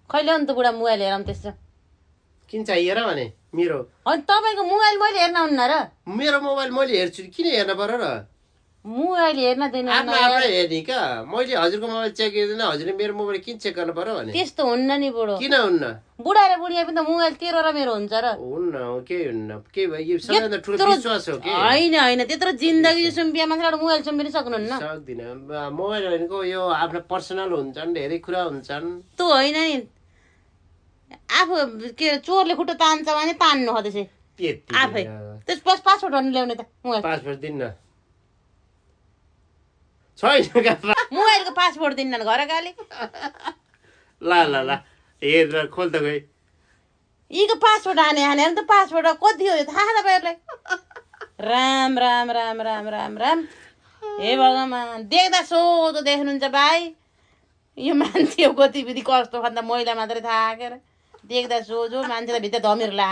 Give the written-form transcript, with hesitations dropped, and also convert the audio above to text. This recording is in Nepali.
खै ल्याउनु त बुढा मोबाइल हेरौँ त्यसो किन चाहिएर भने मेरो अनि तपाईँको मोबाइल मैले हेर्न हुन्न र मेरो मोबाइल मैले हेर्छु किन हेर्न पर्यो र मोबाइल हेर्न दिनु आफ्नो आफ्नो हेर्ने क्या मैले हजुरको मोबाइल चेक गर्दैन हजुरले मेरो मोबाइल किन चेक गर्नु पर्यो भने त्यस्तो हुन्न नि बुढो किन हुन्न बुढा र बुढिया पनि त मोबाइल तेरो र मेरो हुन्छ र हुन्न के हुन्न के भयो यो सबैभन्दा ठुलो विश्वास हो के होइन त्यत्रो जिन्दगी सुम्पिया मान्छेबाट मोबाइल सुम्पिन सक्नुहुन्न सक्दिन मोबाइल भनेको यो आफ्नो पर्सनल हुन्छन् धेरै कुरा हुन्छन् त्यो होइन नि आफू के चोरले खुट्टो तान्छ भने तान्नु हो त्यसै आफै त्यस पासपोर्ट भन्नु ल्याउने त मोबाइल पासपोर्ट दिन्न छैन मोबाइलको पासपोर्ट दिन्न घर गाली ल ल ल हेर खोल त गई यीको पासपोर्ट हाने त पासपोर्ट कति हो थाहा तपाईँहरूलाई राम राम राम राम राम राम हे भगवान् देख्दा सोझो देख्नुहुन्छ भाइ यो मान्छेको गतिविधि कस्तो भन्दा महिला मात्रै थाहा के देख्दा सोझो मान्छे त भित्र धमिर ला